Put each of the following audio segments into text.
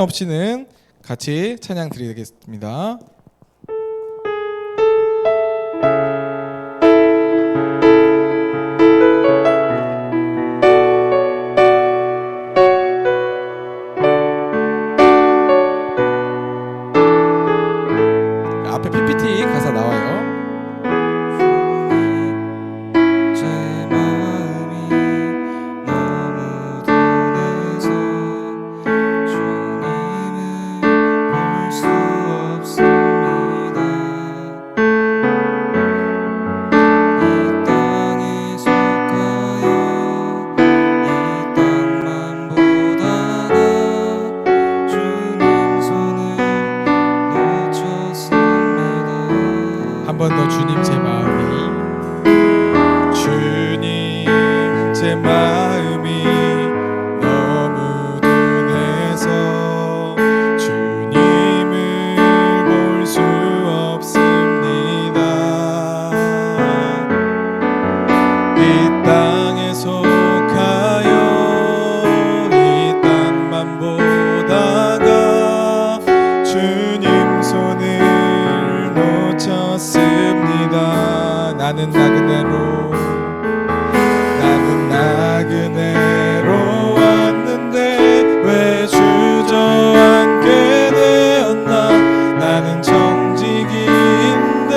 없이는 같이 찬양 드리겠습니다. 앞에 PPT 가사 나와요. 한 번 더 주님 제 마음이 너무 둔해서 주님을 볼 수 없습니다. 이 땅에 속하여 이 땅만 보다가 주님 손을 놓쳤습니다. 나는 나그네로 왔는데 왜 주저앉게 되었나. 나는 정직인데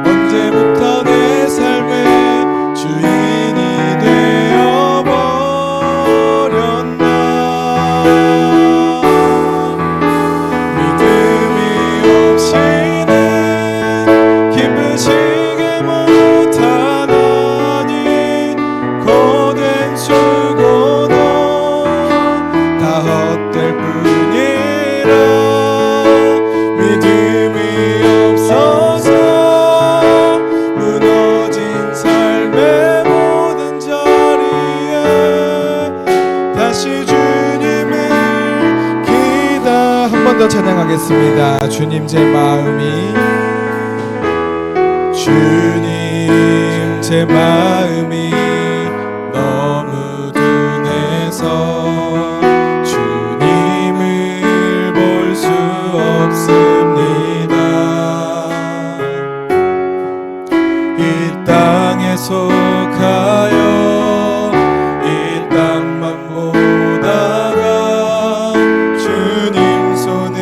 언제부터 내 삶의 주인이 되어버렸나. 믿음이 없이는 기쁘시게 못하나니 고된 수고도 다 헛될 뿐이라. 믿음이 없어서 무너진 삶의 모든 자리에 다시 주님을 기다. 한 번 더 찬양하겠습니다. 주님 제 마음이 너무 둔해서 주님을 볼 수 없습니다. 이 땅에 속하여 이 땅만 보다가 주님 손을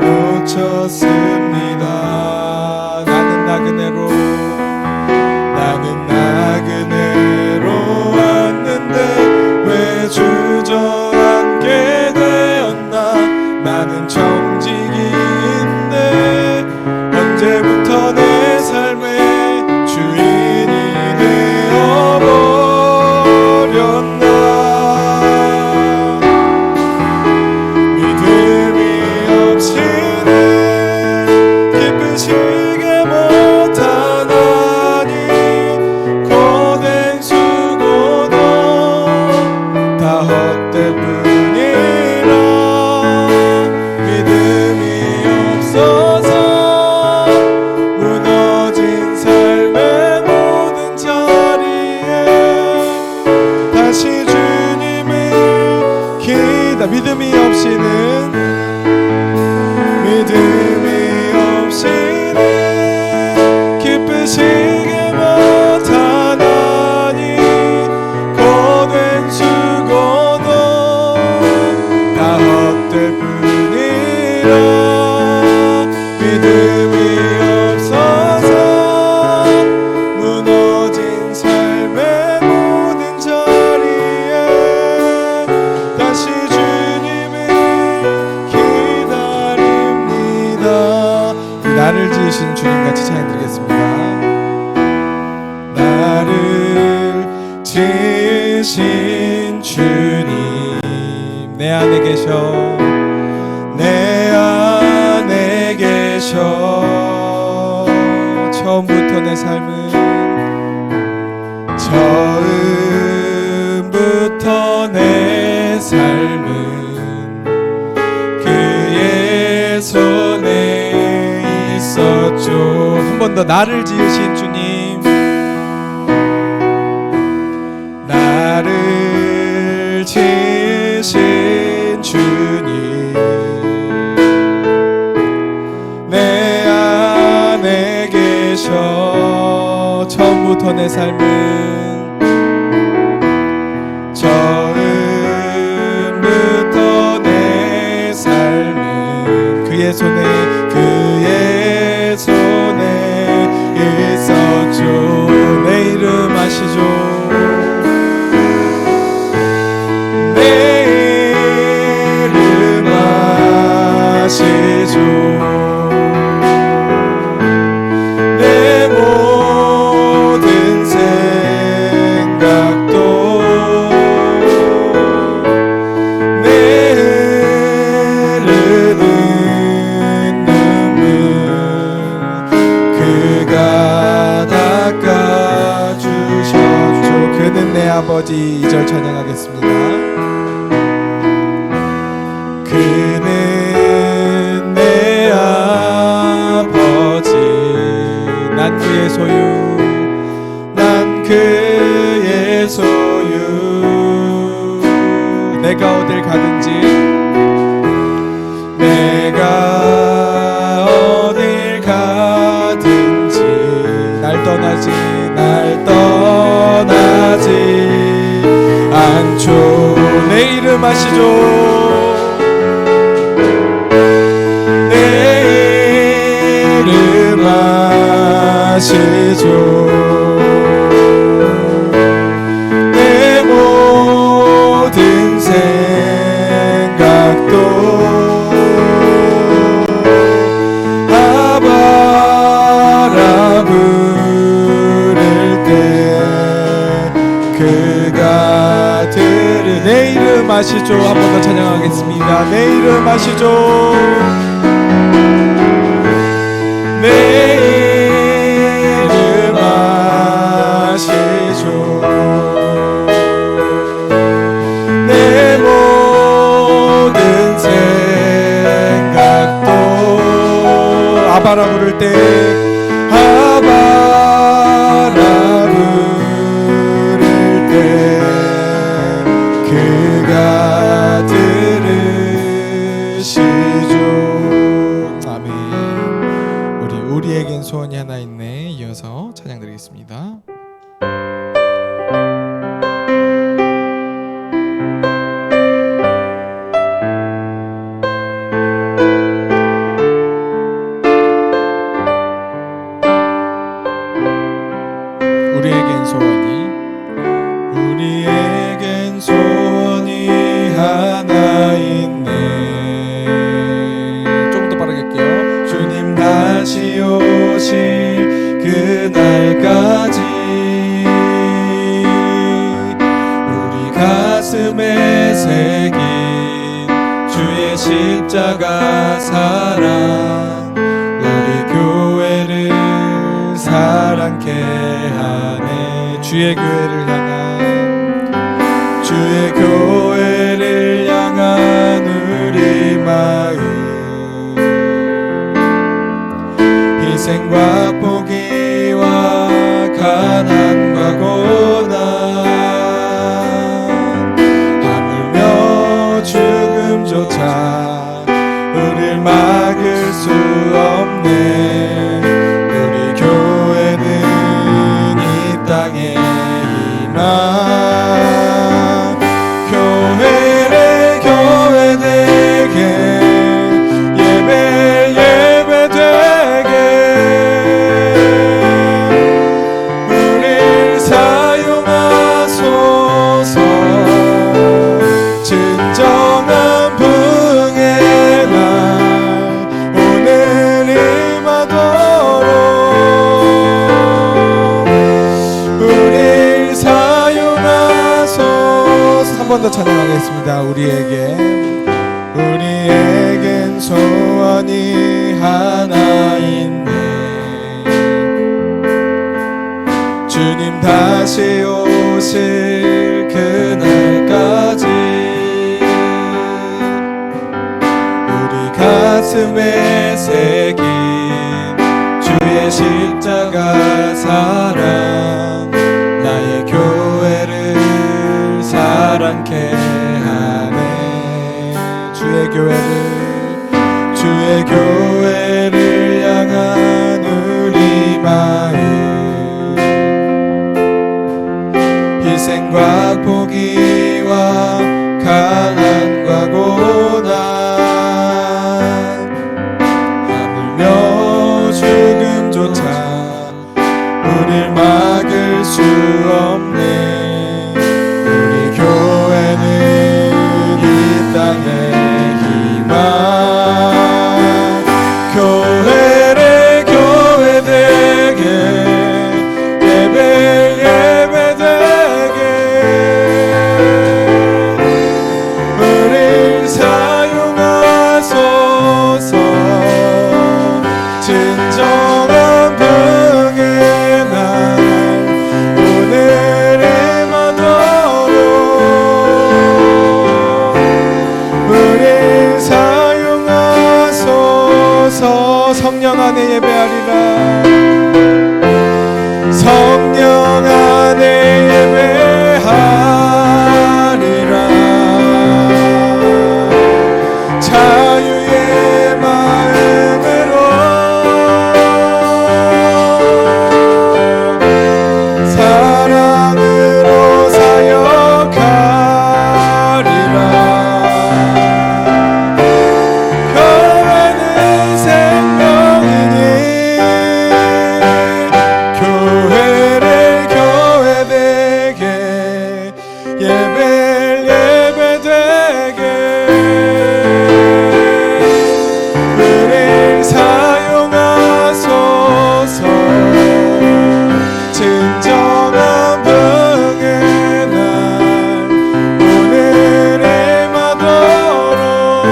놓쳤습니다. 나는 나그네로 왔는데 왜 주저앉게 되었나. 나는 정직인데 언제부터 내 삶의 주인이 되어버렸나. 믿음이 없이는 기쁘시게 못하나니 고된 수고도 다 헛될 뿐이라. 믿음이 없어서 무너진 삶의 모든 자리에 다시 주님을 기다. 믿음이 없이는 기쁘시게 못하나니 고된 수고도 다 헛될 뿐이라. 믿음이 없어서 무너진 삶의 모든 자리에 다시 주님을 기다립니다. 나를 지으신 주님 같이 찬양드리겠습니다. 나를 지으신 주님 내 안에 계셔 처음부터 내 삶은 그의 손에 있었죠. 한 번 더 나를 지으신 주님 나를 지으신 주님 처음부터 내 삶은 처음부터 내 삶은 그의 손에 있었죠. 내 이름 아시죠? 내 이름 아시죠? 내 모든 생각도 내 흐르는 눈물 그가 닦아주셨죠. 그는 내 아버지. 2절 찬양하겠습니다. 그는 내 아버지. 난 그의 소유. 난 그의 소유. 내가 어딜 가든지 내가 어딜 가든지 날 떠나지 않죠. 내 이름 아시죠? 내 이름 아시죠? 내 모든 생각도 아바라 부를 때 그가 들으. 내 이름 아시죠? 한 번 더 찬양하겠습니다. 내 이름 아시죠? 내 이름 아시죠? 내 모든 생각도 아바라 부를 때 아바라 부를 때 그가 들으시죠. 아멘. 우리에겐 소원이 하나 있네. 이어서 찬양 드리겠습니다. 우리에겐 소원이 하나 있네. 조금 더 빠르게 할게요. 주님 다시 오실 그날까지 우리 가슴에 새긴 주의 십자가 사랑 우리 교회를 사랑케 하네. 주의 교회를 향한 우리 마음 희생과 포기와 가난과 고난 하물며 죽음조차 우릴 막을 수 없네. 우리 교회는 이 땅에 교회되게 예배되게 우릴 사용하소서. 진정한 부흥의 날 오늘 임하도록 우릴 사용하소서. 한 번 더 찬양하겠습니다. 우리에겐 소원이 하나 있네. 주님 다시 오실 그날까지 우리 가슴에 새긴 주의 십자가 사랑 나의 교회를 사랑케 하네. 주의 교회를 향한 우리 마음 교회를 교회되게 예배되게 우릴 사용하소서 진정한 병의 날 오늘을 마도록 우릴 사용하소서 성령 안에 예배하리라 성령 안에 예배하리라 자유의 마음으로 사랑으로 사역하리라 교회는 생명이니 교회를 교회되게 예배되게 우릴 사용하소서 진정한 병의 날 오늘을 마도록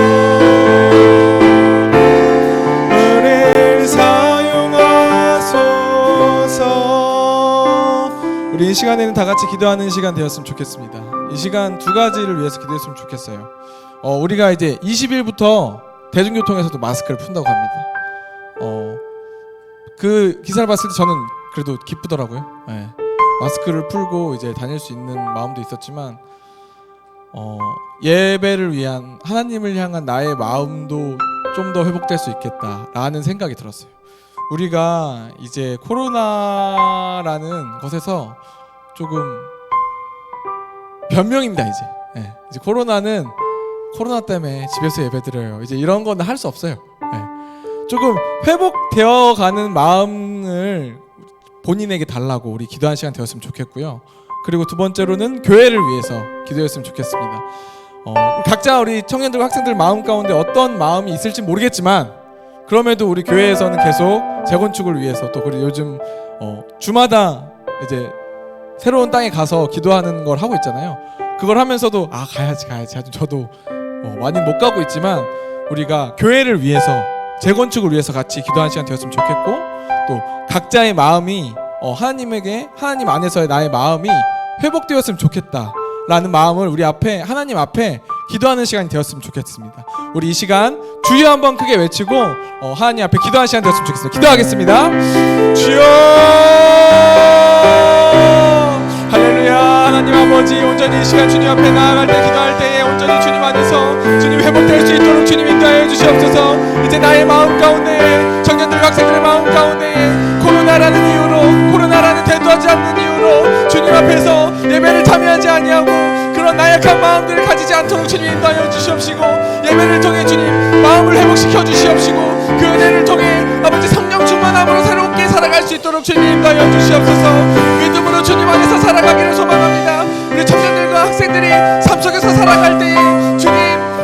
우릴 사용하소서. 우리 이 시간에는 다 같이 기도하는 시간 되었으면 좋겠습니다. 이 시간 두 가지를 위해서 기도했으면 좋겠어요. 우리가 이제 20일부터 대중교통에서도 마스크를 푼다고 합니다. 그 기사를 봤을 때 저는 그래도 기쁘더라고요. 네. 마스크를 풀고 이제 다닐 수 있는 마음도 있었지만 예배를 위한 하나님을 향한 나의 마음도 좀 더 회복될 수 있겠다라는 생각이 들었어요. 우리가 이제 코로나라는 것에서 조금 변명입니다. 이제 코로나는 코로나 때문에 집에서 예배드려요. 이제 이런 건 할 수 없어요. 조금 회복되어 가는 마음을 본인에게 달라고 우리 기도하는 시간 되었으면 좋겠고요. 그리고 두 번째로는 교회를 위해서 기도했으면 좋겠습니다. 각자 우리 청년들과 학생들 마음 가운데 어떤 마음이 있을지 모르겠지만 그럼에도 우리 교회에서는 계속 재건축을 위해서 또 그리고 요즘 주마다 이제 새로운 땅에 가서 기도하는 걸 하고 있잖아요. 그걸 하면서도 가야지 저도 많이 못 가고 있지만 우리가 교회를 위해서 재건축을 위해서 같이 기도하는 시간 되었으면 좋겠고 또 각자의 마음이 하나님 안에서의 나의 마음이 회복되었으면 좋겠다라는 마음을 우리 앞에 하나님 앞에 기도하는 시간이 되었으면 좋겠습니다. 우리 이 시간 주여 한번 크게 외치고 하나님 앞에 기도하는 시간 되었으면 좋겠습니다. 기도하겠습니다. 주여 할렐루야. 하나님 아버지 온전히 이 시간 주님 앞에 나아갈 때 기도할 때에 온전히 주님 안에서 주님 회복될 수 있도록 주님 인도하여 주시옵소서. 이제 나의 마음 가운데 청년들 학생들의 마음 가운데 코로나라는 이유로 코로나라는 대두하지 않는 이유로 주님 앞에서 예배를 참여하지 아니하고 그런 나약한 마음들을 가지지 않도록 주님 인도하여 주시옵시고 예배를 통해 주님 마음을 회복시켜 주시옵시고 그 은혜를 통해 아버지 성령 충만함으로 새롭게 살아갈 수 있도록 주님 인도하여 주시옵소서. 믿음으로 주님 안에서 살아가기를 소망합니다. 우리 청년들과 학생들이 삶 속에서 살아갈 때에 주님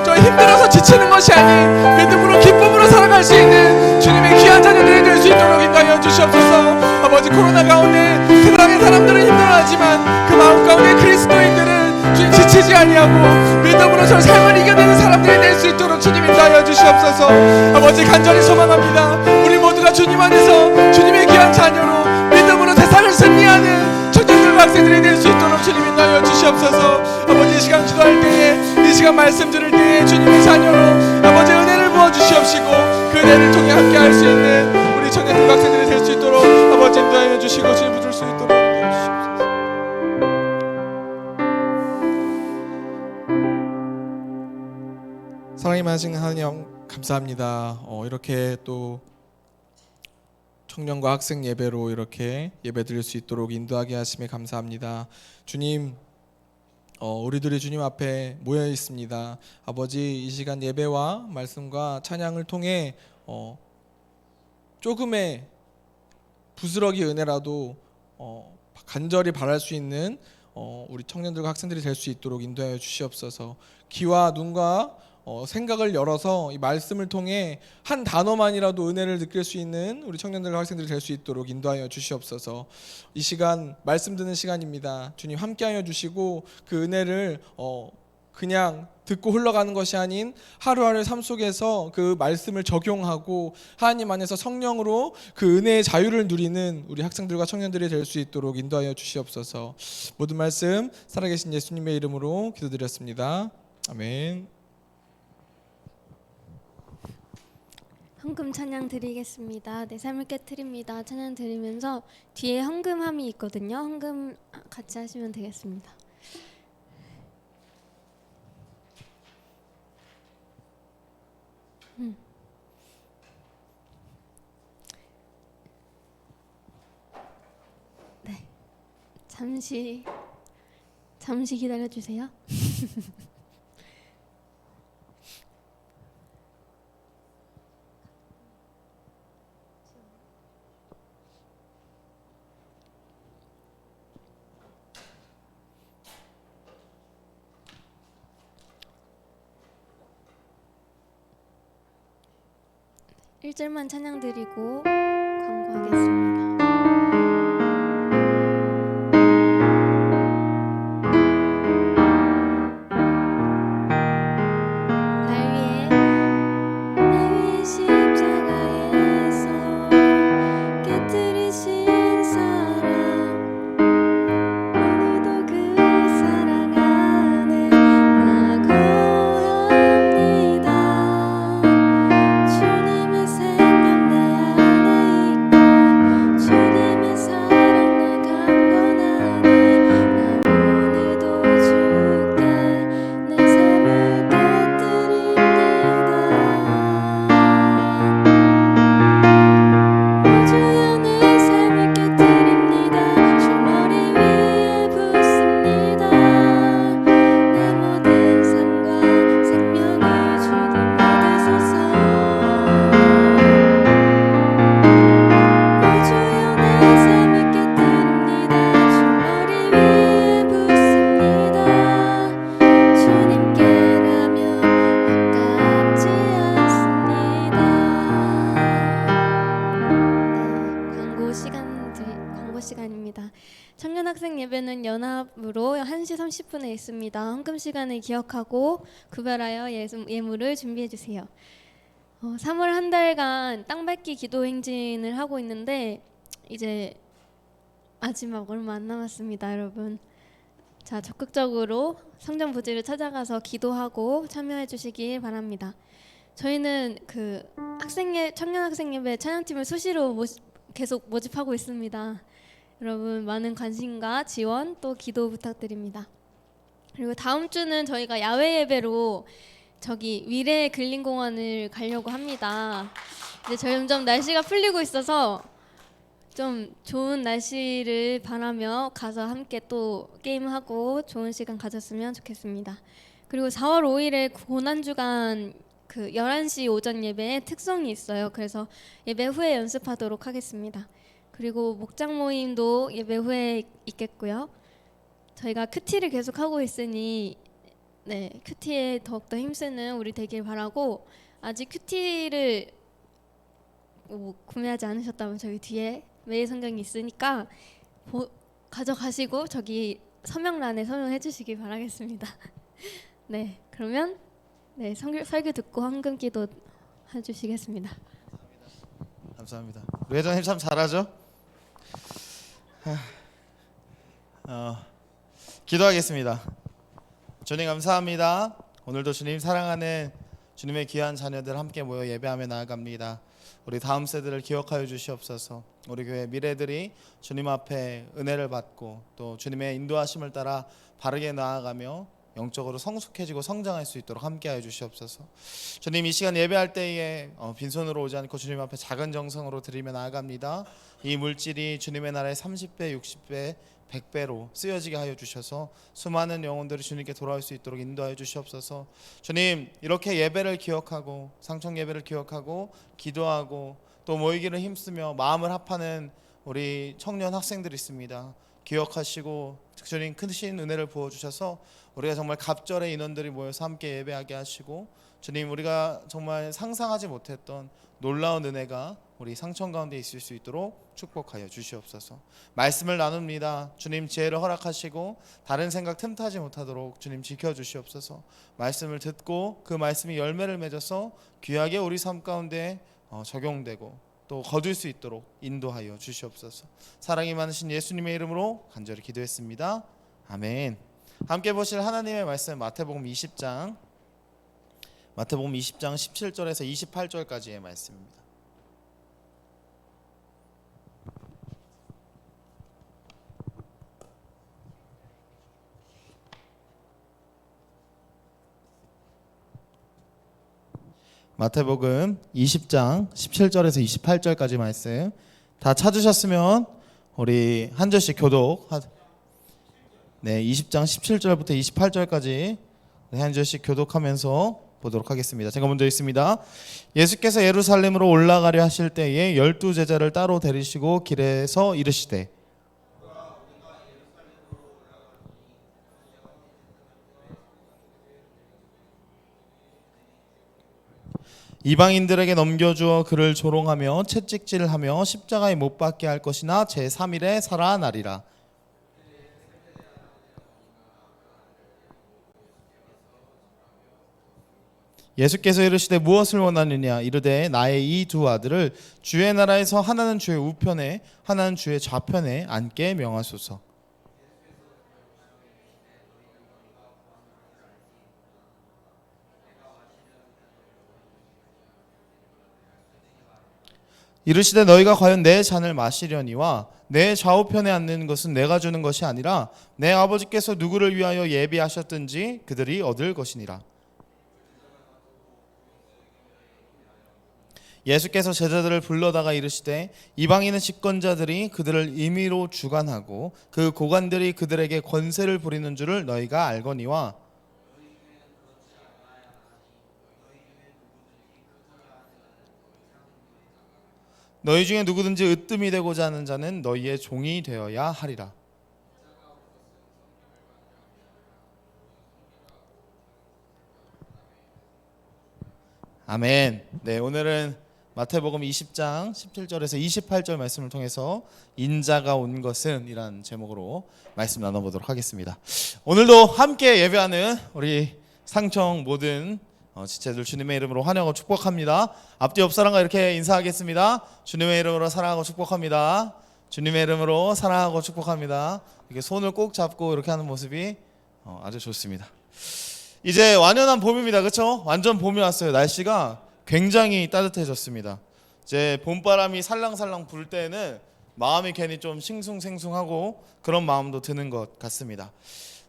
저 힘들어서 지치는 것이 아닌 믿음으로 기쁨으로 살아갈 수 있는 주님의 귀한 자녀들이 될 수 있도록 인도하여 주시옵소서. 아버지 코로나 가운데 세상의 사람들은 힘들어하지만 그 마음 가운데 그리스도인들은 주님 지치지 아니하고 믿음으로 저 삶을 이겨내는 사람들이 될 수 있도록 주님 인도하여 주시옵소서. 아버지 간절히 소망합니다. 우리 모두가 주님 안에서 주님의 귀한 자녀로 믿음으로 세상을 승리하는 청년들과 학생들이 될 수 있도록 주님 인도하여 주시옵소서. 아버지 이 시간 기도할 때에 이 시간 말씀 들을 때에 주님의 자녀로 아버지 은혜를 부어주시옵시고 그 은혜를 통해 함께 할 수 있는 우리 청년들과 학생들이 될 수 있도록 아버지 인도하여 주시고 주님 붙들 수 있도록 인도해 주시옵소서. 사랑이 많으신 하나님 감사합니다. 이렇게 또 청년과 학생 예배로 이렇게 예배 드릴 수 있도록 인도하게 하심에 감사합니다. 주님 우리들이 주님 앞에 모여 있습니다. 아버지 이 시간 예배와 말씀과 찬양을 통해 조금의 부스러기 은혜라도 간절히 바랄 수 있는 우리 청년들과 학생들이 될 수 있도록 인도하여 주시옵소서. 귀와 눈과 생각을 열어서 이 말씀을 통해 한 단어만이라도 은혜를 느낄 수 있는 우리 청년들과 학생들이 될 수 있도록 인도하여 주시옵소서. 이 시간 말씀 듣는 시간입니다. 주님 함께하여 주시고 그 은혜를 그냥 듣고 흘러가는 것이 아닌 하루하루의 삶 속에서 그 말씀을 적용하고 하나님 안에서 성령으로 그 은혜의 자유를 누리는 우리 학생들과 청년들이 될 수 있도록 인도하여 주시옵소서. 모든 말씀 살아계신 예수님의 이름으로 기도드렸습니다. 아멘. 헌금 찬양 드리겠습니다. 내 삶을 깨트립니다. 찬양 드리면서 뒤에 헌금함이 있거든요. 헌금 같이 하시면 되겠습니다. 네, 잠시 기다려 주세요. 일절만 찬양 드리고 광고하겠습니다. 날 위해 십자가에서 깨뜨리신 사랑, 오늘도 그 사랑 안에 나 거합니다. 주님의 생명 내 안에 있고 주님의 사랑 내 강건하니 나 오늘도 주께 내 삶을 깨뜨립니다. 오 주여 내 삶을 깨뜨립니다. 주 머리 위에 붓습니다. 내 모든 삶과 생명을 주님 받으소서. 오 주여 내 삶을 깨뜨립니다. 주 머리 위에 붓습니다. 주님께라면 아깝지 않습니다. 광고 시간입니다. 청년 학생 예배는 연합으로 1시 30분에 있습니다. 헌금 시간을 기억하고 구별하여 예물을 준비해 주세요. 3월 한 달간 땅밟기 기도 행진을 하고 있는데 이제 마지막 얼마 안 남았습니다, 여러분. 자, 적극적으로 성전 부지를 찾아가서 기도하고 참여해 주시길 바랍니다. 저희는 그 청년 학생 예배 찬양팀을 수시로 계속 모집하고 있습니다. 여러분 많은 관심과 지원 또 기도 부탁드립니다. 그리고 다음 주는 저희가 야외 예배로 저기 위례 근린공원을 가려고 합니다. 이제 점점 날씨가 풀리고 있어서 좀 좋은 날씨를 바라며 가서 함께 또 게임하고 좋은 시간 가졌으면 좋겠습니다. 그리고 4월 5일에 고난주간 그 11시 오전 예배에 특성이 있어요. 그래서 예배 후에 연습하도록 하겠습니다. 그리고 목장 모임도 예배 후에 있겠고요. 저희가 큐티를 계속 하고 있으니 큐티에 더욱더 힘쓰는 우리 되길 바라고, 아직 큐티를 구매하지 않으셨다면 저희 뒤에 매일 성경이 있으니까 가져가시고 저기 서명란에 서명해 주시길 바라겠습니다. 네, 그러면 설교 듣고 헌금기도 해주시겠습니다. 감사합니다. 우리 회장님 참 잘하죠? 기도하겠습니다. 주님 감사합니다. 오늘도 주님 사랑하는 주님의 귀한 자녀들 함께 모여 예배하며 나아갑니다. 우리 다음 세대를 기억하여 주시옵소서. 우리 교회 미래들이 주님 앞에 은혜를 받고 또 주님의 인도하심을 따라 바르게 나아가며 영적으로 성숙해지고 성장할 수 있도록 함께하여 주시옵소서. 주님 이 시간 예배할 때에 빈손으로 오지 않고 주님 앞에 작은 정성으로 드리며 나아갑니다. 이 물질이 주님의 나라의 30배, 60배, 100배로 쓰여지게 하여 주셔서 수많은 영혼들이 주님께 돌아올 수 있도록 인도하여 주시옵소서. 주님 이렇게 예배를 기억하고 상청 예배를 기억하고 기도하고 또 모이기를 힘쓰며 마음을 합하는 우리 청년 학생들이 있습니다. 기억하시고 주님 크신 은혜를 부어주셔서 우리가 정말 갑절의 인원들이 모여서 함께 예배하게 하시고 주님, 우리가 정말 상상하지 못했던 놀라운 은혜가 우리 상천 가운데 있을 수 있도록 축복하여 주시옵소서. 말씀을 나눕니다. 주님, 지혜를 허락하시고 다른 생각 틈타지 못하도록 주님 지켜주시옵소서. 말씀을 듣고 그 말씀이 열매를 맺어서 귀하게 우리 삶 가운데 적용되고 또 거둘 수 있도록 인도하여 주시옵소서. 사랑이 많으신 예수님의 이름으로 간절히 기도했습니다. 아멘. 함께 보실 하나님의 말씀 마태복음 20장 17절에서 28절까지의 말씀입니다. 마태복음 20장 17절에서 28절까지 말씀 다 찾으셨으면 우리 한 절씩 교독. 네, 20장 17절부터 28절까지 한 절씩 교독하면서 보도록 하겠습니다. 제가 먼저 읽습니다. 예수께서 예루살렘으로 올라가려 하실 때에 12 제자를 따로 데리시고 길에서 이르시되 이방인들에게 넘겨주어 그를 조롱하며 채찍질하며 십자가에 못 박게 할 것이나 제3일에 살아나리라. 예수께서 이르시되 무엇을 원하느냐 이르되 나의 이 두 아들을 주의 나라에서 하나는 주의 우편에 하나는 주의 좌편에 앉게 명하소서. 이르시되 너희가 과연 내 잔을 마시려니와 내 좌우편에 앉는 것은 내가 주는 것이 아니라 내 아버지께서 누구를 위하여 예비하셨든지 그들이 얻을 것이니라. 예수께서 제자들을 불러다가 이르시되 이방인의 집권자들이 그들을 임의로 주관하고 그 고관들이 그들에게 권세를 부리는 줄을 너희가 알거니와 너희 중에 누구든지 으뜸이 되고자 하는 자는 너희의 종이 되어야 하리라. 아멘. 네, 오늘은 마태복음 20장 17절에서 28절 말씀을 통해서 인자가 온 것은 이란 제목으로 말씀 나눠보도록 하겠습니다. 오늘도 함께 예배하는 우리 상청 모든 지체들 주님의 이름으로 환영하고 축복합니다. 앞뒤 옆 사람과 이렇게 인사하겠습니다. 주님의 이름으로 사랑하고 축복합니다. 주님의 이름으로 사랑하고 축복합니다. 이렇게 손을 꼭 잡고 이렇게 하는 모습이 아주 좋습니다. 이제 완연한 봄입니다. 그렇죠? 완전 봄이 왔어요. 날씨가 굉장히 따뜻해졌습니다. 이제 봄바람이 살랑살랑 불 때는 마음이 괜히 좀 싱숭생숭하고 그런 마음도 드는 것 같습니다.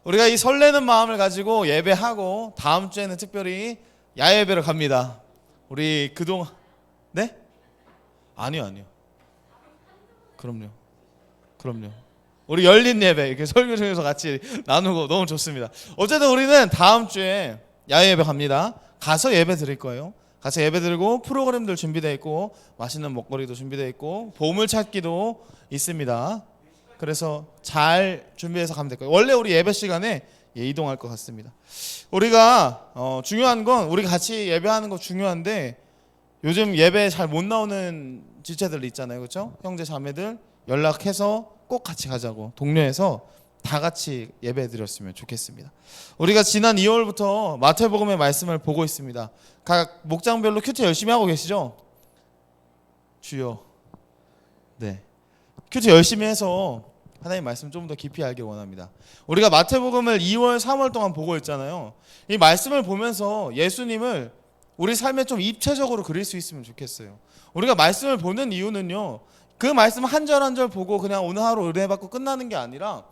우리가 이 설레는 마음을 가지고 예배하고 다음 주에는 특별히 야예배를 갑니다. 우리 그동안 네? 아니요. 그럼요. 우리 열린 예배 이렇게 설교 중에서 같이 나누고 너무 좋습니다. 어쨌든 우리는 다음 주에 야예배 갑니다. 가서 예배 드릴 거예요. 가서 예배 드리고 프로그램들 준비되어 있고 맛있는 먹거리도 준비되어 있고 보물찾기도 있습니다. 그래서 잘 준비해서 가면 될 거예요. 원래 우리 예배 시간에 이동할 것 같습니다. 우리가 중요한 건 우리 같이 예배하는 거 중요한데 요즘 예배 잘 못 나오는 지체들 있잖아요. 그렇죠? 형제 자매들 연락해서 꼭 같이 가자고 독려해서 다 같이 예배 드렸으면 좋겠습니다. 우리가 지난 2월부터 마태복음의 말씀을 보고 있습니다. 각 목장별로 큐티 열심히 하고 계시죠? 주여. 네. 큐티 열심히 해서 하나님 말씀 좀 더 깊이 알길 원합니다. 우리가 마태복음을 2월, 3월 동안 보고 있잖아요. 이 말씀을 보면서 예수님을 우리 삶에 좀 입체적으로 그릴 수 있으면 좋겠어요. 우리가 말씀을 보는 이유는요. 그 말씀 한 절 한 절 보고 그냥 오늘 하루 은혜 받고 끝나는 게 아니라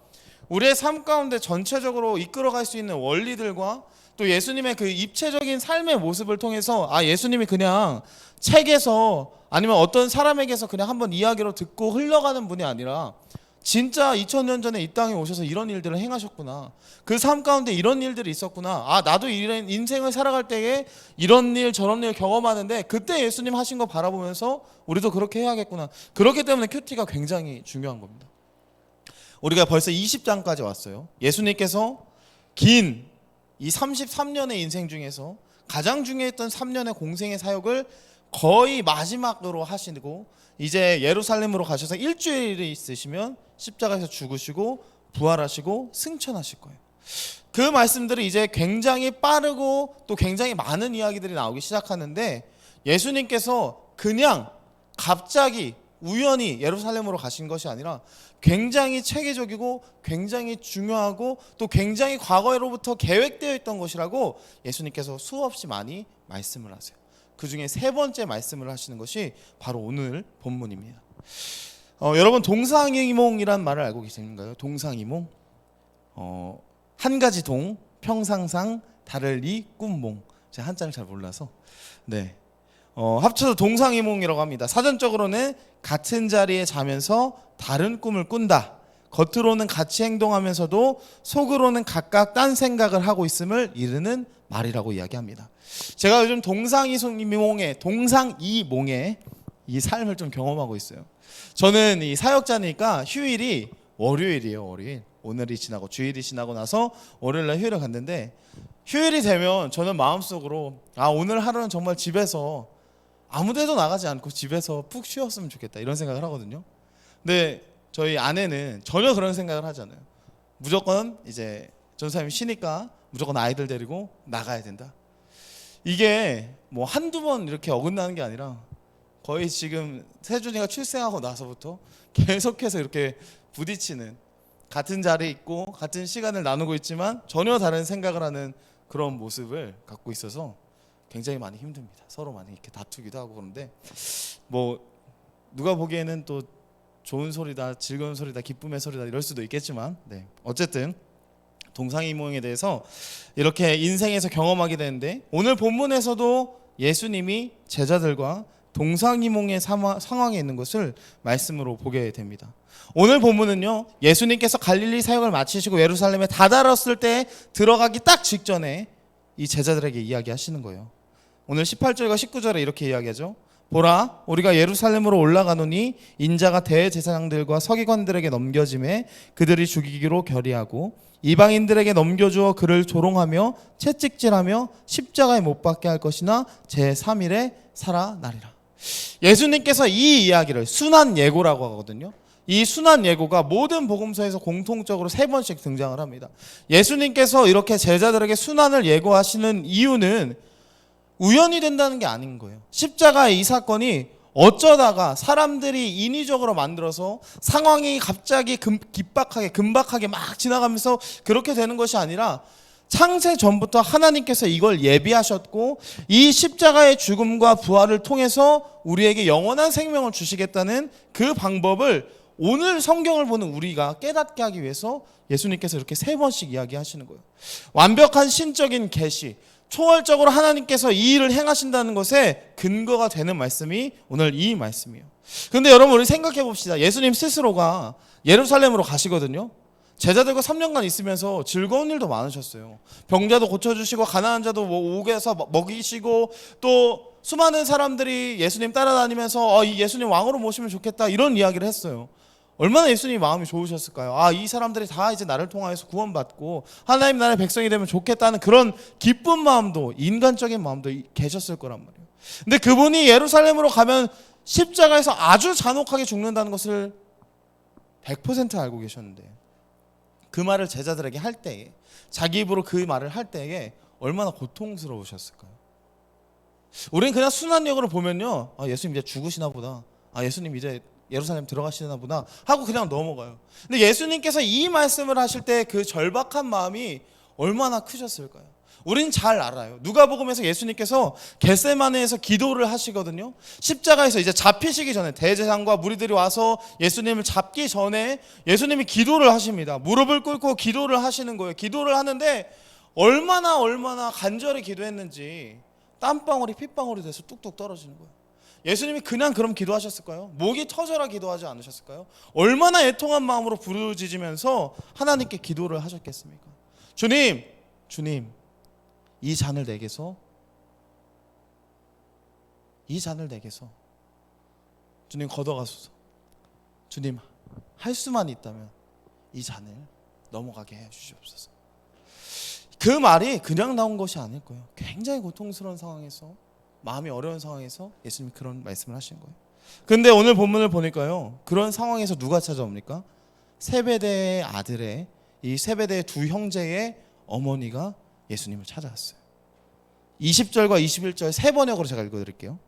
우리의 삶 가운데 전체적으로 이끌어갈 수 있는 원리들과 또 예수님의 그 입체적인 삶의 모습을 통해서 예수님이 그냥 책에서 아니면 어떤 사람에게서 그냥 한번 이야기로 듣고 흘러가는 분이 아니라 진짜 2000년 전에 이 땅에 오셔서 이런 일들을 행하셨구나. 그 삶 가운데 이런 일들이 있었구나. 나도 이런 인생을 살아갈 때에 이런 일 저런 일 경험하는데 그때 예수님 하신 거 바라보면서 우리도 그렇게 해야겠구나. 그렇기 때문에 큐티가 굉장히 중요한 겁니다. 우리가 벌써 20장까지 왔어요. 예수님께서 긴 이 33년의 인생 중에서 가장 중요했던 3년의 공생의 사역을 거의 마지막으로 하시고 이제 예루살렘으로 가셔서 일주일이 있으시면 십자가에서 죽으시고 부활하시고 승천하실 거예요. 그 말씀들이 이제 굉장히 빠르고 또 굉장히 많은 이야기들이 나오기 시작하는데, 예수님께서 그냥 갑자기 우연히 예루살렘으로 가신 것이 아니라 굉장히 체계적이고 굉장히 중요하고 또 굉장히 과거로부터 계획되어 있던 것이라고 예수님께서 수없이 많이 말씀을 하세요. 그 중에 세 번째 말씀을 하시는 것이 바로 오늘 본문입니다. 여러분, 동상이몽이란 말을 알고 계신가요? 동상이몽. 한 가지 동, 평상상, 다를 이, 꿈몽. 제가 한자를 잘 몰라서 합쳐서 동상이몽이라고 합니다. 사전적으로는 같은 자리에 자면서 다른 꿈을 꾼다. 겉으로는 같이 행동하면서도 속으로는 각각 딴 생각을 하고 있음을 이르는 말이라고 이야기합니다. 제가 요즘 동상이몽의 이 삶을 좀 경험하고 있어요. 저는 이 사역자니까 휴일이 월요일이에요. 월요일. 오늘이 지나고 주일이 지나고 나서 월요일날 휴일을 갔는데, 휴일이 되면 저는 마음속으로 오늘 하루는 정말 집에서 아무 데도 나가지 않고 집에서 푹 쉬었으면 좋겠다 이런 생각을 하거든요. 근데 저희 아내는 전혀 그런 생각을 하지 않아요. 무조건 이제 전사님이 쉬니까 무조건 아이들 데리고 나가야 된다. 이게 뭐 한두 번 이렇게 어긋나는 게 아니라 거의 지금 세준이가 출생하고 나서부터 계속해서 이렇게 부딪히는, 같은 자리에 있고 같은 시간을 나누고 있지만 전혀 다른 생각을 하는 그런 모습을 갖고 있어서 굉장히 많이 힘듭니다. 서로 많이 이렇게 다투기도 하고. 그런데 뭐 누가 보기에는 또 좋은 소리다, 즐거운 소리다, 기쁨의 소리다 이럴 수도 있겠지만 어쨌든 동상이몽에 대해서 이렇게 인생에서 경험하게 되는데, 오늘 본문에서도 예수님이 제자들과 동상이몽의 상황에 있는 것을 말씀으로 보게 됩니다. 오늘 본문은요, 예수님께서 갈릴리 사역을 마치시고 예루살렘에 다다랐을 때 들어가기 딱 직전에 이 제자들에게 이야기하시는 거예요. 오늘 18절과 19절에 이렇게 이야기하죠. 보라, 우리가 예루살렘으로 올라가노니 인자가 대제사장들과 서기관들에게 넘겨짐에 그들이 죽이기로 결의하고 이방인들에게 넘겨주어 그를 조롱하며 채찍질하며 십자가에 못 박게 할 것이나 제3일에 살아나리라. 예수님께서 이 이야기를 순환 예고라고 하거든요. 이 순환 예고가 모든 복음서에서 공통적으로 3번씩 등장을 합니다. 예수님께서 이렇게 제자들에게 순환을 예고하시는 이유는 우연이 된다는 게 아닌 거예요. 십자가의 이 사건이 어쩌다가 사람들이 인위적으로 만들어서 상황이 갑자기 금박하게 막 지나가면서 그렇게 되는 것이 아니라 창세 전부터 하나님께서 이걸 예비하셨고 이 십자가의 죽음과 부활을 통해서 우리에게 영원한 생명을 주시겠다는 그 방법을 오늘 성경을 보는 우리가 깨닫게 하기 위해서 예수님께서 이렇게 3번씩 이야기하시는 거예요. 완벽한 신적인 계시, 초월적으로 하나님께서 이 일을 행하신다는 것에 근거가 되는 말씀이 오늘 이 말씀이에요. 그런데 여러분, 우리 생각해 봅시다. 예수님 스스로가 예루살렘으로 가시거든요. 제자들과 3년간 있으면서 즐거운 일도 많으셨어요. 병자도 고쳐주시고 가난한 자도 옥에서 먹이시고 또 수많은 사람들이 예수님 따라다니면서 이 예수님 왕으로 모시면 좋겠다 이런 이야기를 했어요. 얼마나 예수님 마음이 좋으셨을까요? 이 사람들이 다 이제 나를 통하여서 구원받고 하나님 나라의 백성이 되면 좋겠다는 그런 기쁜 마음도, 인간적인 마음도 계셨을 거란 말이에요. 근데 그분이 예루살렘으로 가면 십자가에서 아주 잔혹하게 죽는다는 것을 100% 알고 계셨는데, 그 말을 제자들에게 할 때에, 자기 입으로 그 말을 할 때에 얼마나 고통스러우셨을까요? 우리는 그냥 순환력으로 보면요, 예수님 이제 죽으시나 보다, 예수님 이제 예루살렘 들어가시나 보다 하고 그냥 넘어가요. 근데 예수님께서 이 말씀을 하실 때 그 절박한 마음이 얼마나 크셨을까요? 우린 잘 알아요. 누가복음에서 예수님께서 겟세마네에서 기도를 하시거든요. 십자가에서 이제 잡히시기 전에 대제사장과 무리들이 와서 예수님을 잡기 전에 예수님이 기도를 하십니다. 무릎을 꿇고 기도를 하시는 거예요. 기도를 하는데 얼마나 간절히 기도했는지 땀방울이 핏방울이 돼서 뚝뚝 떨어지는 거예요. 예수님이 그냥 그럼 기도하셨을까요? 목이 터져라 기도하지 않으셨을까요? 얼마나 애통한 마음으로 부르짖으면서 하나님께 기도를 하셨겠습니까? 주님, 이 잔을 내게서 주님 걷어가소서. 주님, 할 수만 있다면 이 잔을 넘어가게 해 주시옵소서. 그 말이 그냥 나온 것이 아닐 거예요. 굉장히 고통스러운 상황에서, 마음이 어려운 상황에서 예수님이 그런 말씀을 하신 거예요. 근데 오늘 본문을 보니까요, 그런 상황에서 누가 찾아옵니까? 세베대의 아들의, 이 세베대의 두 형제의 어머니가 예수님을 찾아왔어요. 20절과 21절 세 번역으로 제가 읽어드릴게요.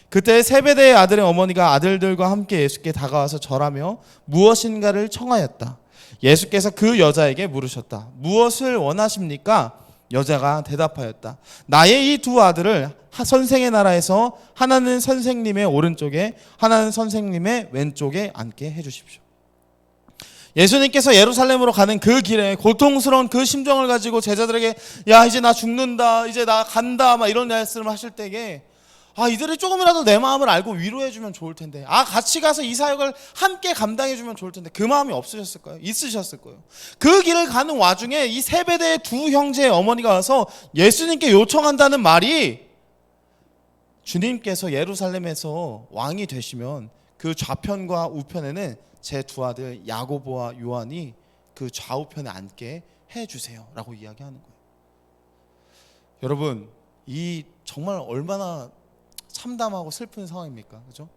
그때 세베대의 아들의 어머니가 아들들과 함께 예수께 다가와서 절하며 무엇인가를 청하였다. 예수께서 그 여자에게 물으셨다. 무엇을 원하십니까? 여자가 대답하였다. 나의 이 두 아들을 선생의 나라에서 하나는 선생님의 오른쪽에 하나는 선생님의 왼쪽에 앉게 해주십시오. 예수님께서 예루살렘으로 가는 그 길에 고통스러운 그 심정을 가지고 제자들에게 야 이제 나 죽는다, 이제 나 간다, 막 이런 말씀을 하실 때에 이들이 조금이라도 내 마음을 알고 위로해주면 좋을 텐데, 같이 가서 이 사역을 함께 감당해주면 좋을 텐데, 그 마음이 없으셨을까요? 있으셨을 거예요. 그 길을 가는 와중에 이 세베대의 두 형제의 어머니가 와서 예수님께 요청한다는 말이, 주님께서 예루살렘에서 왕이 되시면 그 좌편과 우편에는 제 두 아들 야고보와 요한이 그 좌우편에 앉게 해주세요 라고 이야기하는 거예요. 여러분, 이 정말 얼마나 참담하고 슬픈 상황입니까? 그죠?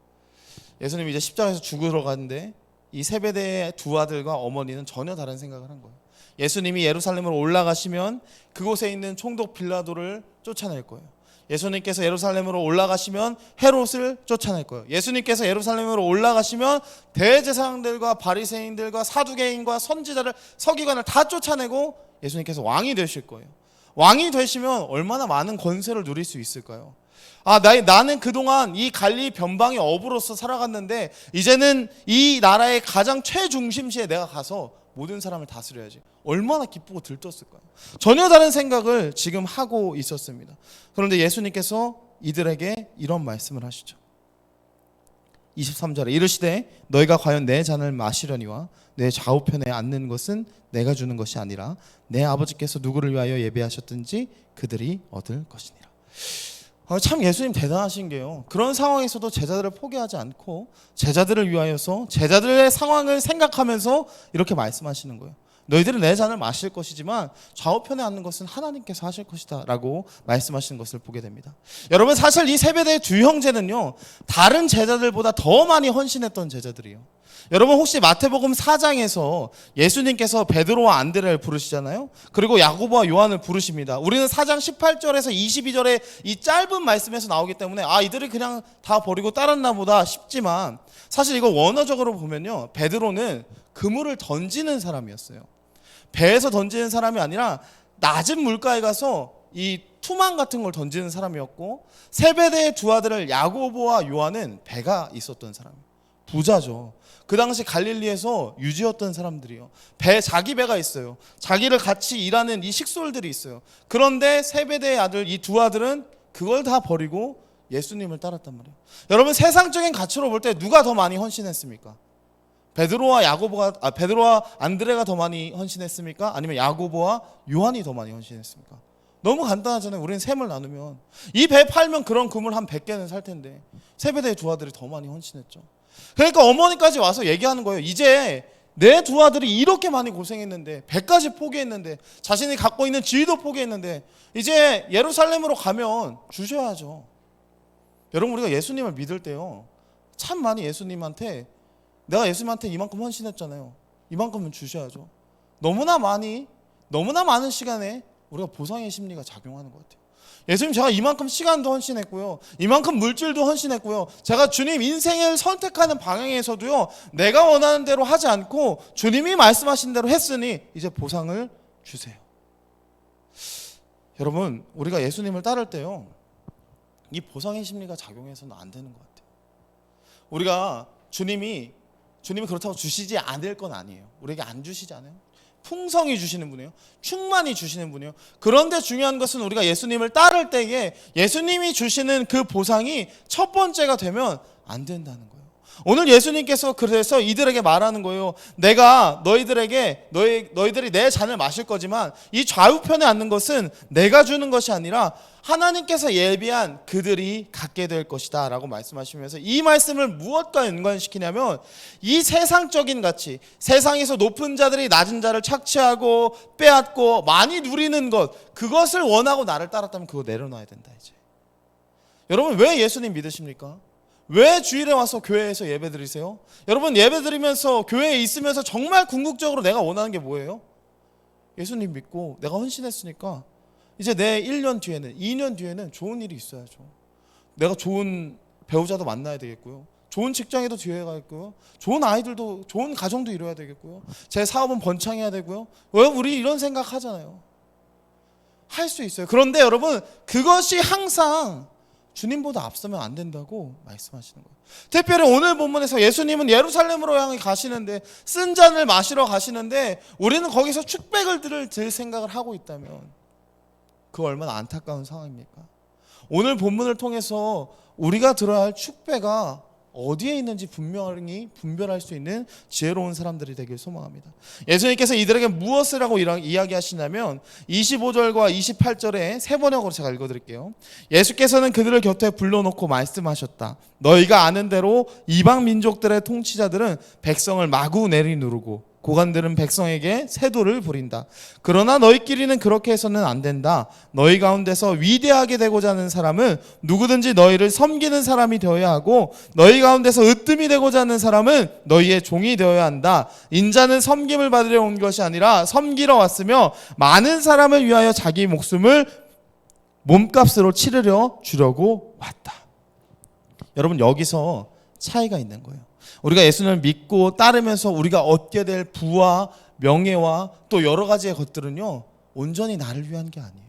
예수님이 이제 십자가에서 죽으러 가는데 이 세베대의 두 아들과 어머니는 전혀 다른 생각을 한 거예요. 예수님이 예루살렘으로 올라가시면 그곳에 있는 총독 빌라도를 쫓아낼 거예요. 예수님께서 예루살렘으로 올라가시면 헤롯을 쫓아낼 거예요. 예수님께서 예루살렘으로 올라가시면 대제사장들과 바리새인들과 사두개인과 선지자를, 서기관을 다 쫓아내고 예수님께서 왕이 되실 거예요. 왕이 되시면 얼마나 많은 권세를 누릴 수 있을까요? 나는 그동안 이 갈릴리 변방의 어부로서 살아갔는데 이제는 이 나라의 가장 최중심지에 내가 가서 모든 사람을 다스려야지. 얼마나 기쁘고 들떴을까요? 전혀 다른 생각을 지금 하고 있었습니다. 그런데 예수님께서 이들에게 이런 말씀을 하시죠. 23절에 이르시되 너희가 과연 내 잔을 마시려니와 내 좌우편에 앉는 것은 내가 주는 것이 아니라 내 아버지께서 누구를 위하여 예배하셨든지 그들이 얻을 것이니라. 참 예수님 대단하신 게요, 그런 상황에서도 제자들을 포기하지 않고 제자들을 위하여서 제자들의 상황을 생각하면서 이렇게 말씀하시는 거예요. 너희들은 내 잔을 마실 것이지만 좌우편에 앉는 것은 하나님께서 하실 것이다 라고 말씀하시는 것을 보게 됩니다. 여러분, 사실 이 세베대의 두 형제는요, 다른 제자들보다 더 많이 헌신했던 제자들이에요. 여러분, 혹시 마태복음 4장에서 예수님께서 베드로와 안드레를 부르시잖아요. 그리고 야고보와 요한을 부르십니다. 우리는 4장 18절에서 22절에 이 짧은 말씀에서 나오기 때문에 이들이 그냥 다 버리고 따랐나 보다 싶지만, 사실 이거 원어적으로 보면요, 베드로는 그물을 던지는 사람이었어요. 배에서 던지는 사람이 아니라 낮은 물가에 가서 이 투망 같은 걸 던지는 사람이었고, 세베대의 두 아들을 야고보와 요한은 배가 있었던 사람이에요. 부자죠. 그 당시 갈릴리에서 유지였던 사람들이요. 자기 배가 있어요. 자기를 같이 일하는 이 식솔들이 있어요. 그런데 세베대의 아들, 이 두 아들은 그걸 다 버리고 예수님을 따랐단 말이에요. 여러분, 세상적인 가치로 볼 때 누가 더 많이 헌신했습니까? 베드로와 안드레가 더 많이 헌신했습니까? 아니면 야고보와 요한이 더 많이 헌신했습니까? 너무 간단하잖아요. 우리는 셈을 나누면 이 배 팔면 그런 그물 한 100개는 살 텐데 세베대의 두 아들이 더 많이 헌신했죠. 그러니까 어머니까지 와서 얘기하는 거예요. 이제 내 두 아들이 이렇게 많이 고생했는데, 배까지 포기했는데, 자신이 갖고 있는 지위도 포기했는데 이제 예루살렘으로 가면 주셔야죠. 여러분, 우리가 예수님을 믿을 때요, 참 많이 내가 예수님한테 이만큼 헌신했잖아요, 이만큼은 주셔야죠. 너무나 많은 시간에 우리가 보상의 심리가 작용하는 것 같아요. 예수님, 제가 이만큼 시간도 헌신했고요, 이만큼 물질도 헌신했고요, 제가 주님 인생을 선택하는 방향에서도요, 내가 원하는 대로 하지 않고 주님이 말씀하신 대로 했으니 이제 보상을 주세요. 여러분, 우리가 예수님을 따를 때요, 이 보상의 심리가 작용해서는 안 되는 것 같아요. 우리가 주님이 그렇다고 주시지 않을 건 아니에요. 우리에게 안 주시지 않아요? 풍성히 주시는 분이에요. 충만히 주시는 분이에요. 그런데 중요한 것은 우리가 예수님을 따를 때에 예수님이 주시는 그 보상이 첫 번째가 되면 안 된다는 거예요. 오늘 예수님께서 그래서 이들에게 말하는 거예요. 내가 너희들이 내 잔을 마실 거지만 이 좌우편에 앉는 것은 내가 주는 것이 아니라 하나님께서 예비한 그들이 갖게 될 것이다 라고 말씀하시면서 이 말씀을 무엇과 연관시키냐면 이 세상적인 가치, 세상에서 높은 자들이 낮은 자를 착취하고 빼앗고 많이 누리는 것, 그것을 원하고 나를 따랐다면 그거 내려놔야 된다. 이제 여러분, 왜 예수님 믿으십니까? 왜 주일에 와서 교회에서 예배 드리세요? 여러분, 예배 드리면서 교회에 있으면서 정말 궁극적으로 내가 원하는 게 뭐예요? 예수님 믿고 내가 헌신했으니까 이제 내 1년 뒤에는, 2년 뒤에는 좋은 일이 있어야죠. 내가 좋은 배우자도 만나야 되겠고요. 좋은 직장에도 들어가겠고요. 좋은 아이들도, 좋은 가정도 이루어야 되겠고요. 제 사업은 번창해야 되고요. 왜 우리 이런 생각 하잖아요. 할 수 있어요. 그런데 여러분, 그것이 항상 주님보다 앞서면 안 된다고 말씀하시는 거예요. 특별히 오늘 본문에서 예수님은 예루살렘으로 향해 가시는데, 쓴 잔을 마시러 가시는데 우리는 거기서 축백을 들 생각을 하고 있다면 그 얼마나 안타까운 상황입니까? 오늘 본문을 통해서 우리가 들어야 할 축배가 어디에 있는지 분명히 분별할 수 있는 지혜로운 사람들이 되길 소망합니다. 예수님께서 이들에게 무엇을 하고 이야기하시냐면 25절과 28절에 세 번역으로 제가 읽어드릴게요. 예수께서는 그들을 곁에 불러놓고 말씀하셨다. 너희가 아는 대로 이방 민족들의 통치자들은 백성을 마구 내리누르고 고관들은 백성에게 세도를 부린다. 그러나 너희끼리는 그렇게 해서는 안 된다. 너희 가운데서 위대하게 되고자 하는 사람은 누구든지 너희를 섬기는 사람이 되어야 하고, 너희 가운데서 으뜸이 되고자 하는 사람은 너희의 종이 되어야 한다. 인자는 섬김을 받으려 온 것이 아니라 섬기러 왔으며 많은 사람을 위하여 자기 목숨을 몸값으로 치르려 주려고 왔다. 여러분, 여기서 차이가 있는 거예요. 우리가 예수님을 믿고 따르면서 우리가 얻게 될 부와 명예와 또 여러 가지의 것들은요, 온전히 나를 위한 게 아니에요.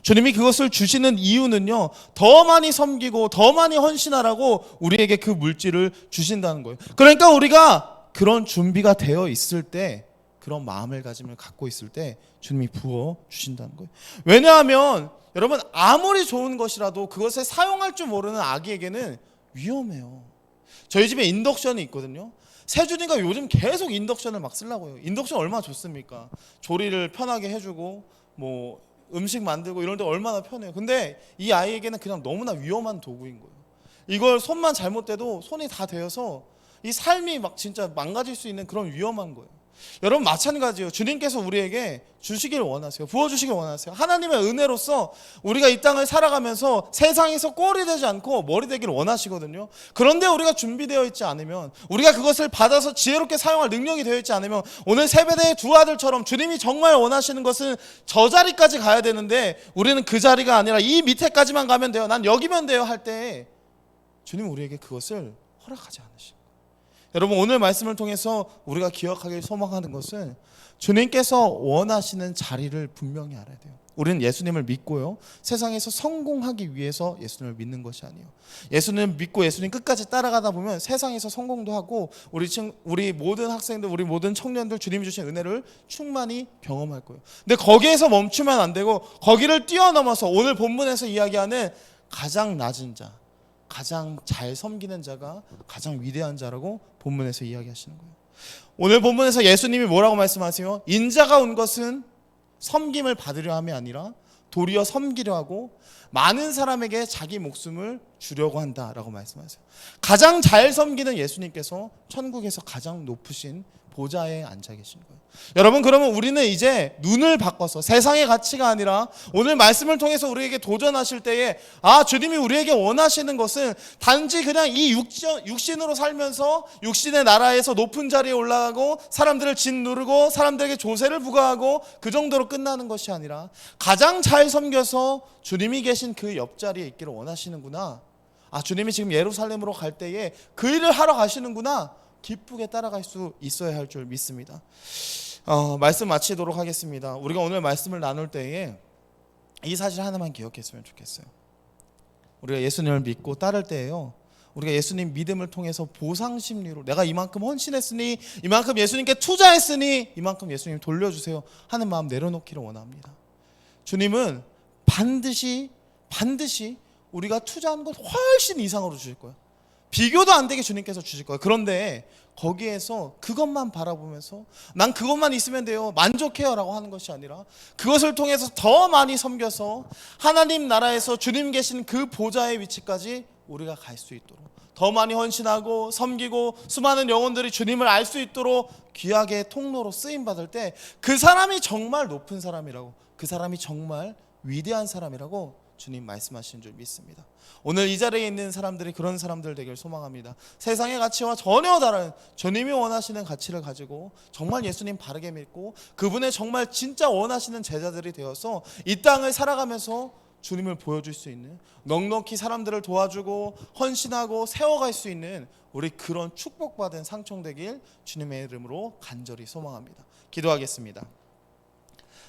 주님이 그것을 주시는 이유는요, 더 많이 섬기고 더 많이 헌신하라고 우리에게 그 물질을 주신다는 거예요. 그러니까 우리가 그런 준비가 되어 있을 때, 그런 마음을 갖고 있을 때 주님이 부어 주신다는 거예요. 왜냐하면 여러분, 아무리 좋은 것이라도 그것을 사용할 줄 모르는 아기에게는 위험해요. 저희 집에 인덕션이 있거든요. 세준이가 요즘 계속 인덕션을 막 쓰려고 해요. 인덕션 얼마나 좋습니까? 조리를 편하게 해주고 뭐 음식 만들고 이럴 때 얼마나 편해요. 근데 이 아이에게는 그냥 너무나 위험한 도구인 거예요. 이걸 손만 잘못돼도 손이 다 데여서 이 삶이 막 진짜 망가질 수 있는 그런 위험한 거예요. 여러분, 마찬가지예요. 주님께서 우리에게 주시길 원하세요. 부어주시길 원하세요. 하나님의 은혜로서 우리가 이 땅을 살아가면서 세상에서 꼴이 되지 않고 머리 되기를 원하시거든요. 그런데 우리가 준비되어 있지 않으면, 우리가 그것을 받아서 지혜롭게 사용할 능력이 되어 있지 않으면, 오늘 세베대의 두 아들처럼 주님이 정말 원하시는 것은 저 자리까지 가야 되는데 우리는 그 자리가 아니라 이 밑에까지만 가면 돼요, 난 여기면 돼요 할 때 주님은 우리에게 그것을 허락하지 않으십니다. 여러분, 오늘 말씀을 통해서 우리가 기억하길 소망하는 것은 주님께서 원하시는 자리를 분명히 알아야 돼요. 우리는 예수님을 믿고요, 세상에서 성공하기 위해서 예수님을 믿는 것이 아니에요. 예수님을 믿고 예수님 끝까지 따라가다 보면 세상에서 성공도 하고 우리 모든 학생들, 우리 모든 청년들 주님이 주신 은혜를 충만히 경험할 거예요. 근데 거기에서 멈추면 안 되고 거기를 뛰어넘어서 오늘 본문에서 이야기하는 가장 낮은 자, 가장 잘 섬기는 자가 가장 위대한 자라고 본문에서 이야기하시는 거예요. 오늘 본문에서 예수님이 뭐라고 말씀하세요? 인자가 온 것은 섬김을 받으려 함이 아니라 도리어 섬기려 하고 많은 사람에게 자기 목숨을 주려고 한다라고 말씀하세요. 가장 잘 섬기는 예수님께서 천국에서 가장 높으신 보좌에 앉아 계신 거예요. 여러분, 그러면 우리는 이제 눈을 바꿔서 세상의 가치가 아니라 오늘 말씀을 통해서 우리에게 도전하실 때에, 주님이 우리에게 원하시는 것은 단지 그냥 이 육신으로 살면서 육신의 나라에서 높은 자리에 올라가고 사람들을 짓누르고 사람들에게 조세를 부과하고 그 정도로 끝나는 것이 아니라 가장 잘 섬겨서 주님이 계신 그 옆자리에 있기를 원하시는구나. 주님이 지금 예루살렘으로 갈 때에 그 일을 하러 가시는구나. 기쁘게 따라갈 수 있어야 할 줄 믿습니다. 말씀 마치도록 하겠습니다. 우리가 오늘 말씀을 나눌 때에 이 사실 하나만 기억했으면 좋겠어요. 우리가 예수님을 믿고 따를 때에요, 우리가 예수님 믿음을 통해서 보상 심리로 내가 이만큼 헌신했으니, 이만큼 예수님께 투자했으니 이만큼 예수님 돌려주세요 하는 마음 내려놓기를 원합니다. 주님은 반드시 우리가 투자한 것 훨씬 이상으로 주실 거예요. 비교도 안 되게 주님께서 주실 거예요. 그런데 거기에서 그것만 바라보면서 난 그것만 있으면 돼요, 만족해요 라고 하는 것이 아니라 그것을 통해서 더 많이 섬겨서 하나님 나라에서 주님 계신 그 보좌의 위치까지 우리가 갈 수 있도록 더 많이 헌신하고 섬기고 수많은 영혼들이 주님을 알 수 있도록 귀하게 통로로 쓰임받을 때 그 사람이 정말 높은 사람이라고, 그 사람이 정말 위대한 사람이라고 주님 말씀하시는 줄 믿습니다. 오늘 이 자리에 있는 사람들이 그런 사람들 되길 소망합니다. 세상의 가치와 전혀 다른 주님이 원하시는 가치를 가지고 정말 예수님 바르게 믿고 그분의 정말 진짜 원하시는 제자들이 되어서 이 땅을 살아가면서 주님을 보여줄 수 있는, 넉넉히 사람들을 도와주고 헌신하고 세워갈 수 있는 우리 그런 축복받은 상총 되길 주님의 이름으로 간절히 소망합니다. 기도하겠습니다.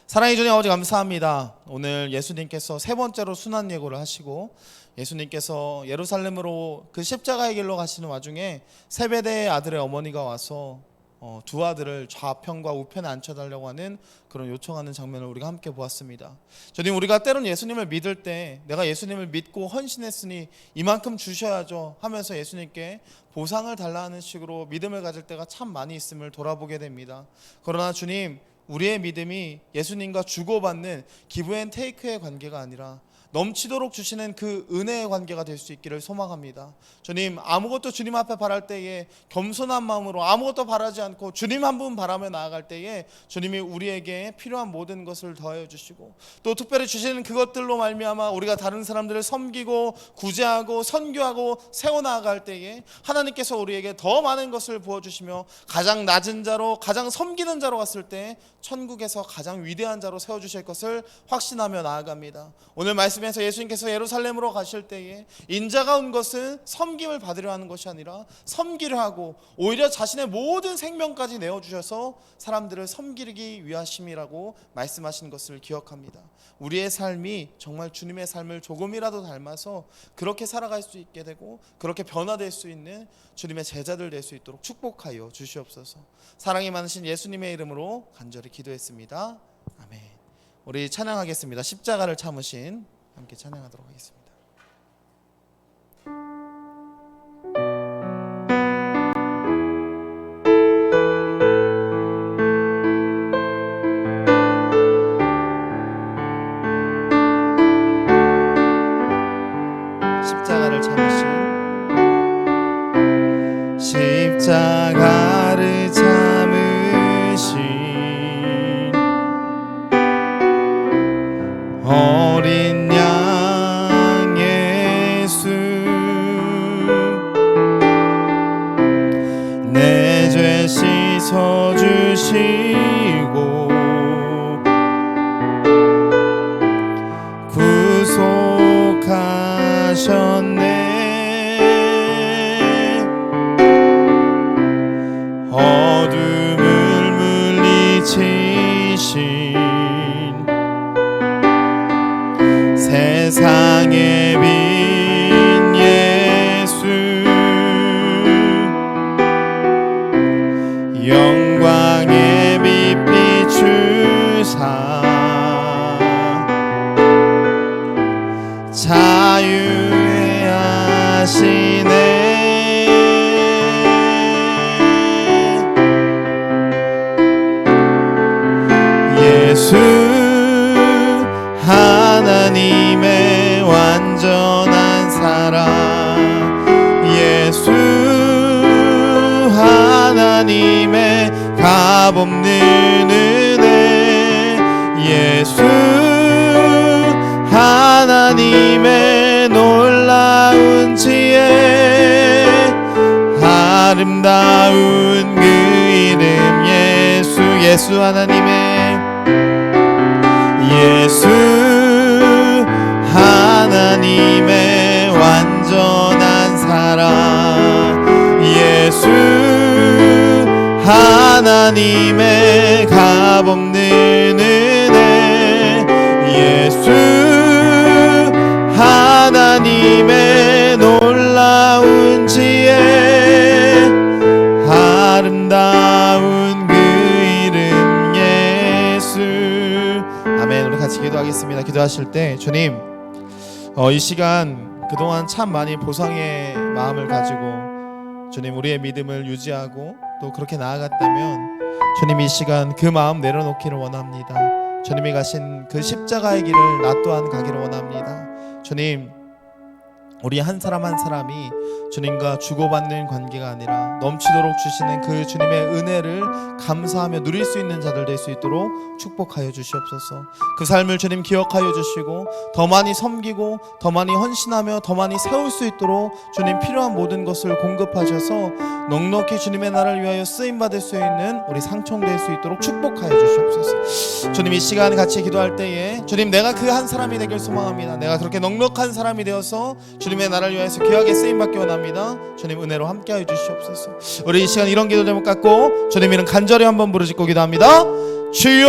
사랑의 주님 아버지 감사합니다. 오늘 예수님께서 세 번째로 순환 예고를 하시고 예수님께서 예루살렘으로 그 십자가의 길로 가시는 와중에 세베대의 아들의 어머니가 와서 두 아들을 좌편과 우편에 앉혀달라고 하는 그런 요청하는 장면을 우리가 함께 보았습니다. 주님, 우리가 때론 예수님을 믿을 때 내가 예수님을 믿고 헌신했으니 이만큼 주셔야죠 하면서 예수님께 보상을 달라 하는 식으로 믿음을 가질 때가 참 많이 있음을 돌아보게 됩니다. 그러나 주님, 우리의 믿음이 예수님과 주고받는 기브 앤 테이크의 관계가 아니라 넘치도록 주시는 그 은혜의 관계가 될 수 있기를 소망합니다. 주님, 아무것도 주님 앞에 바랄 때에 겸손한 마음으로 아무것도 바라지 않고 주님 한 분 바라며 나아갈 때에 주님이 우리에게 필요한 모든 것을 더하여 주시고 또 특별히 주시는 그것들로 말미암아 우리가 다른 사람들을 섬기고 구제하고 선교하고 세워나갈 때에 하나님께서 우리에게 더 많은 것을 부어주시며 가장 낮은 자로, 가장 섬기는 자로 갔을 때 천국에서 가장 위대한 자로 세워주실 것을 확신하며 나아갑니다. 오늘 말씀에서 예수님께서 예루살렘으로 가실 때에 인자가 온 것은 섬김을 받으려 하는 것이 아니라 섬기려 하고 오히려 자신의 모든 생명까지 내어주셔서 사람들을 섬기기 위하심이라고 말씀하신 것을 기억합니다. 우리의 삶이 정말 주님의 삶을 조금이라도 닮아서 그렇게 살아갈 수 있게 되고 그렇게 변화될 수 있는 주님의 제자들 될 수 있도록 축복하여 주시옵소서. 사랑이 많으신 예수님의 이름으로 간절히 기도했습니다. 아멘. 우리 찬양하겠습니다. 십자가를 참으신, 함께 찬양하도록 하겠습니다. 십자가를 참으신, 십자가를 참으신 어린 양 예수, 내 죄 씻어주시고 구속하셨네. 어둠을 물리치신 세상의 빛 예수, 영광의 빛 비추사 자유해 하시네. 예수 하나님의 완전한 사랑, 예수 하나님의 값없는 은혜, 예수 하나님의 놀라운 지혜, 아름다운 그 이름 예수, 예수 하나님의, 예수 하나님의 완전한 사랑, 예수 하나님의 값없는 은혜, 예수 하나님의 놀라운 지혜, 아름다운 그 이름 예수. 아멘. 우리 같이 기도하겠습니다. 기도하실 때 주님, 이 시간 그동안 참 많이 보상의 마음을 가지고 주님 우리의 믿음을 유지하고 또 그렇게 나아갔다면 주님 이 시간 그 마음 내려놓기를 원합니다. 주님이 가신 그 십자가의 길을 나 또한 가기를 원합니다. 주님 우리 한 사람 한 사람이 주님과 주고받는 관계가 아니라 넘치도록 주시는 그 주님의 은혜를 감사하며 누릴 수 있는 자들 될 수 있도록 축복하여 주시옵소서. 그 삶을 주님 기억하여 주시고 더 많이 섬기고 더 많이 헌신하며 더 많이 세울 수 있도록 주님 필요한 모든 것을 공급하셔서 넉넉히 주님의 나라를 위하여 쓰임받을 수 있는 우리 상총 될 수 있도록 축복하여 주시옵소서. 주님 이 시간 같이 기도할 때에 주님 내가 그 한 사람이 되길 소망합니다. 내가 그렇게 넉넉한 사람이 되어서 주님의 나라를 위하여서 귀하게 쓰임받기 원합니다. 주님 은혜로 함께하여 주시옵소서. 우리 이 시간 이런 기도 제목 갖고 주님 이름 간절히 한번 부르짖고 기도합니다. 주여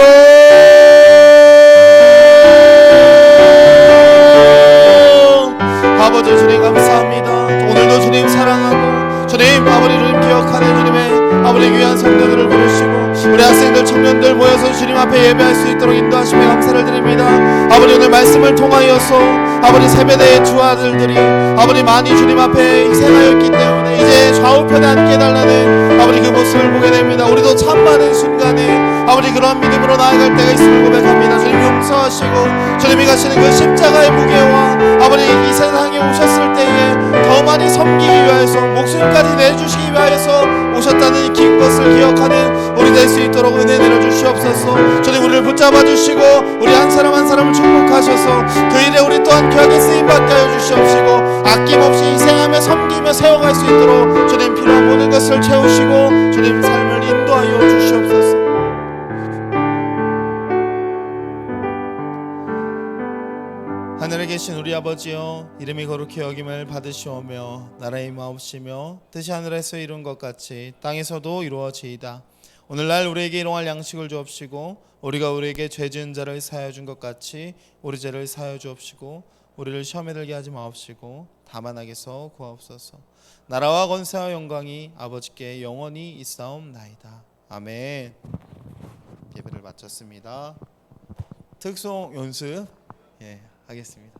아버지 주님 감사합니다. 오늘도 주님 사랑하고 주님 아버지 주님 기억하는 주님의 아버지 귀한 성도들을 부르시고 우리 학생들 청년들 모여서 주님 앞에 예배할 수 있도록 인도하심에 감사를 드립니다. 아버지 오늘 말씀을 통하여서 아버지 세배대의 주 아들들이 아버지 많이 주님 앞에 희생하였기 때문에 이제 좌우편에 앉게 해달라는 아버지 그 모습을 보게 됩니다. 우리도 참 많은 순간에 아버지 그러한 믿음으로 나아갈 때가 있음을 고백합니다. 주님 용서하시고 주님이 가시는 그 십자가의 무게와 아버지 이 세상에 오셨을 때에 더 많이 섬기기 위하여서 목숨까지 내주시기 위하여서 오셨다는 이 긴 것을 기억하는 우리 될 수 있도록 은혜 내려주시옵소서. 주님 우리를 붙잡아 주시고 우리 한 사람 한 사람을 축복하셔서 그 일에 우리 또한 귀하게 쓰임받게 하여 주시옵시고 아낌없이 희생하며 섬기며 세워갈 수 있도록 주님 필요한 모든 것을 채우시고 주님 삶을 인도하여 주시옵소서. 하늘에 계신 우리 아버지여 이름이 거룩히 여김을 받으시오며 나라의 임하옵시며 뜻이 하늘에서 이룬 것 같이 땅에서도 이루어지이다. 오늘날 우리에게 일용할 양식을 주옵시고 우리가 우리에게 죄 지은 자를 사하여 준 것 같이 우리 죄를 사하여 주옵시고 우리를 시험에 들게 하지 마옵시고 다만 악에서 구하옵소서. 나라와 권세와 영광이 아버지께 영원히 있사옵나이다. 아멘. 예배를 마쳤습니다. 특송 연습 하겠습니다.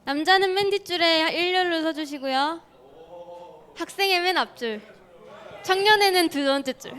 남자는 맨 뒷줄에 일렬로 서주시고요. 학생의 맨 앞줄, 청년회는 두 번째 줄.